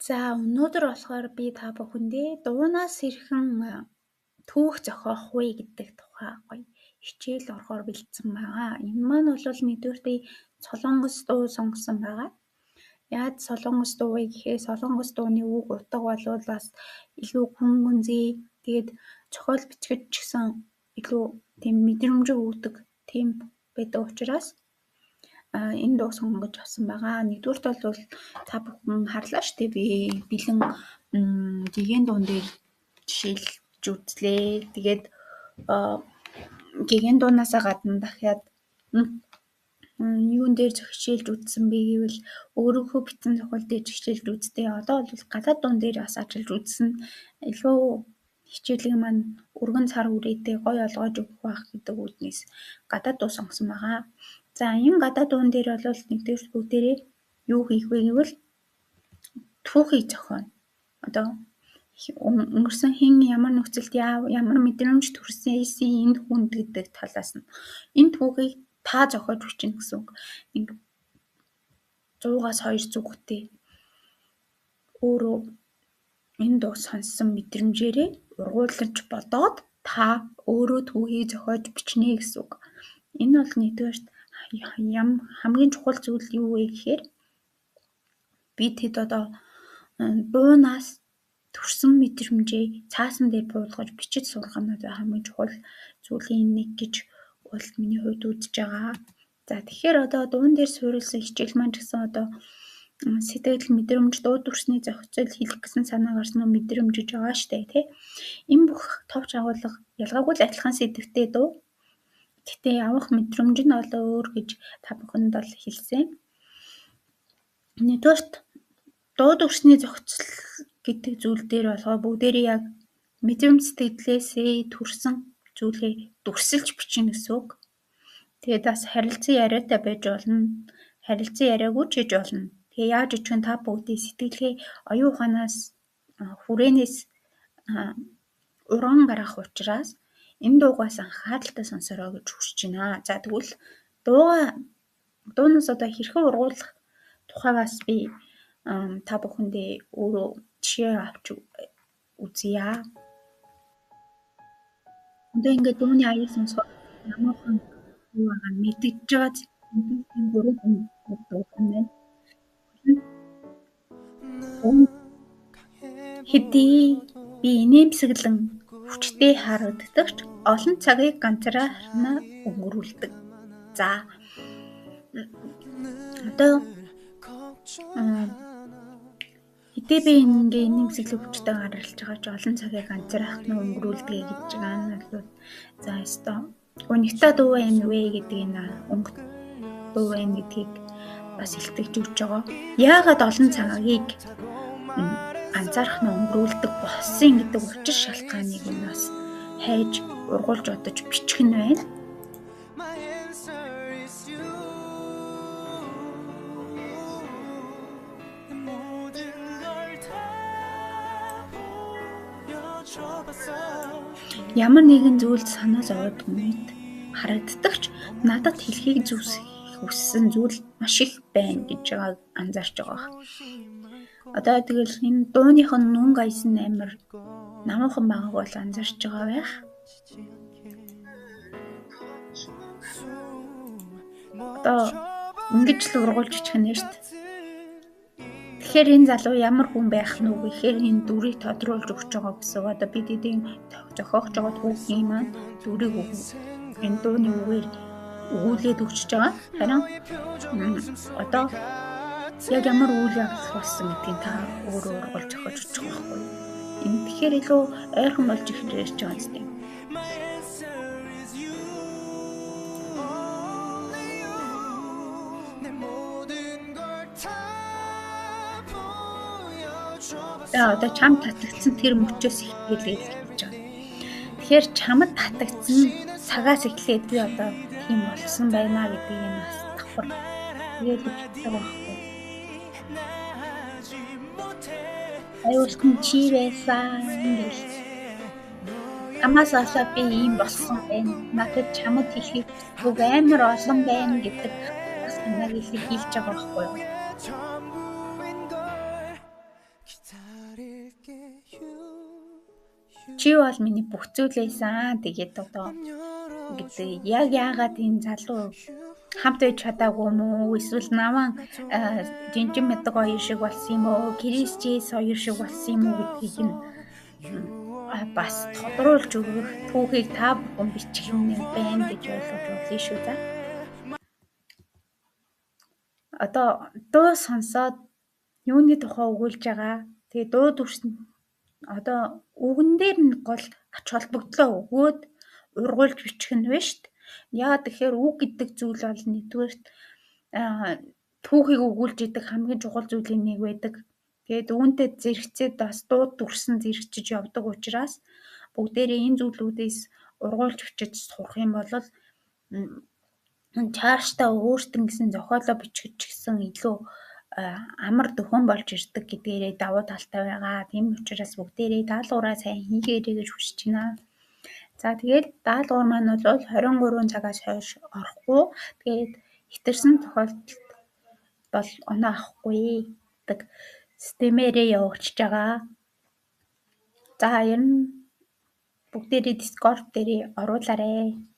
За өнөөдөр болохоор би та бүхэндээ дуунаас хэрхэн түүх зохиох вэ гэдэг тухай гоё хичээл орохоор бэлдсэн байгаа. Энэ маань бол нэгдүгээр би Солонгос дуу сонгосон байгаа. Яаж Солонгос дуу вэ гэхээр Солонгос дууны үг утга болвол бас илүү гүн гүнзгий тэгээд зохиол бичгэж ч гэсэн илүү тийм мэдрэмжийг өгдөг тийм байдаг учраас энэ дуу сонгож авсан байгаа. Нэгдүгürt бол та бүхэн харлаа шүү дээ. Би бэлэн гэгэн дуун дээр жишээлж үзлээ. Тэгээд гэгэн дуунаасаа гадна дахиад юун дээр хичээлж үзсэн бэ гэвэл өөрийнхөө бичсэн зохиол дээр хичээлж үзтээ. Одоо бол гадаад дуун дээр бас ажиллаж үзсэн. Илүү хичээлийн маань өргөн цар үрээтэй гоё олгож өгөх байх гэдэг үүднээс гадаад дуу сонгосон байгаа. За энэ гадаад дуун дээр бол нэгдүгээр бүгдээрээ юу хийх вэ гэвэл түүхийг зохионо. Одоо өнгөрсөн хэн ямар нөхцөлд ямар мэдрэмж төрсөн энд хүнд гэдэг талаас нь энэ түүхийг та зохиож бичнэ гэсэн үг. Нэг 100-аас 200 зүгтээ өөрөө энэ дуу сонссон мэдрэмжээрээ ургуулж бодоод та өөрөө түүхийг зохиож бичнэ гэсэн үг. Энэ бол нэгдүгээр хамгийн чухал зүйл юу вэ гэхээр би тэд одоо дуунаас төрсөн мэдрэмжээ цаасан дээр буулгаж бичиж сурах нь одоо хамгийн чухал зүйлийн нэг гэж бол миний хувьд үзэж байгаа. За тэгэхээр одоо дуун дээр суурилсан хичээл маань гэсэн одоо сэтгэл мэдрэмж дуу төрсний зохицол хэлэх гэсэн санаа гарсан мэдрэмж гэж байгаа штэ тий. Энэ бүх товч агуулга ялгаагүй л адилхан сэдвтэй дуу. Гэтэ явах мэдрэмж нь олоо өөр гэж та бүхэнд бол хэлсэн. Нэгдүгээрт дуу төрсний зохицол гэдэг зүйл дээр болохоор бүгдээрээ яг мэдрэмж сэтгэлээсээ төрсэн зүйлээ дүрсэлж бичнэ гэсэн үг. Тэгээд бас харилцан яриатай байж болно. Харилцан яриагүй ч гэж болно. Тэгээ яаж ичихэн та бүгдийн сэтгэлгээ оюун ухаанаас хүрээнээс уран гарах учраас энэ дуугаас анхааралтай сонсороо гэж хүсэж байна. За тэгвэл дуунаас одоо хэрхэн ургуулах тухай бас би та бүхэндээ өөрөө жишээ авч үзье. Одоо ингээд дууны аяг сонсоход намайхан юу байгаа мэдэж байгаа энэ гурав дуу байна. Хэдий би инээмсэглэн хүчтэй харагддагч олон цагийг ганцаараа өнгөрүүлдэг. За одоо хэдий би ингээ инээмсэглэн хүчтэй гаргалж байгаа ч олон цагийг ганцаараа өнгөрүүлдэг гэж байгаа нь бол за ёстой. Өнөختөө дуу юм вэ гэдэг энэ өнгө дуу юм гэдгийг бас илтгэж өгч байгаа. Яагаад олон цагийг анзаарах нь өнгөрүүлдэг болсон гэдэг учир шалтгааныг нь бас хайж ургуулж бодож бичих нь байна. Ямар нэгэн зүйл санаа зовоод өмнөд харагддагч надад хэлхийг хүссэн зүйл маш их байна гэж байгааг анзаарч байгаа. Одоо тэгэл энэ дууных нь нүн гайсан амир намуухан байгааг бол анзаарч байгаа байх. Одоо ингэж л ургуулж бичих нь шүү дээ. Тэгэхээр энэ залуу ямар хүн байх нь вэ гэхээр энэ дүрийг тодруулж өгч байгаа гэсэн. Одоо бид эдийн зохиогч байгаа түүхийн маань дүрийг энэ дууны үгээр өгүүлээд өгч байгаа. Харин одоо яг ямар үйл явдал болсон гэдгийг та өөрөө ургуулж зохиож өгч байгаа байхгүй. Энэ тэгэхээр илүү ойрхон болж ирж байгаа юм зү. Одоо чам татагдсан тэр мөчөөс эхлээд гэж байна. Тэгэхээр чамд татагдсан цагаас эхлээд би одоо тийм болсон байна гэдгийг нь бас давхар тэгээд өгсөн байхгүй. Аюулгүй чи байсан гэж. Амаасаа би ийм болсон байна. Надад чамд хэлхийг бүх амар олон байна гэдэг бас намайг хэлж байгаа байхгүй юу? чи бол миний бүх зүйл байсан. Тэгээд одоо гэдэг яг яагаад энэ залуу хамт байж чадаагүй юм уу? Эсвэл намаа жинжин мэдэг хоёр шиг болсон юм уу? Крис Джейс хоёр шиг болсон юм уу гэдгийг нь бас тодруулж өгөх түүхийг та бүхэн бичих юм байна гэж ойлгож болно шүү за. Одоо дуу сонсоод юуны тухай өгүүлж байгаа. Тэгээ дуу дүрсэн одоо үгэн дээр нь гол ач холбогдлоо өгөөд ургуулж бичих нь биш шүү дээ. Яагаад тэгэхээр үг гэдэг зүйл бол нэгдүгээрт түүхийг өгүүлж идэг хамгийн чухал зүйлийн нэг байдаг. Тэгээд үүнтэй зэрэгцээд бас дуу дүрсэн зэрэгчиж явдаг учраас бүгдээрээ энэ зүйлүүдээс ургуулж бичиж сурах юм бол чааштай өөртөө гэсэн зохиолоо бичих гэсэн илүү амар дөхөн болж ирдэг гэдгээрээ давуу талтай байгаа. Тийм учраас бүгдээрээ даалгавраа сайн хийгээрэй гэж хүсэж байна. За тэгээд даалгавар маань бол 23 цагаас хойш орохгүй. Тэгээд хэтэрсэн тохиолдолд бол оноо авахгүй гэдэг системээрээ явагдаж байгаа. За ер нь бүгдээрээ Discord дээрээ оруулаарай.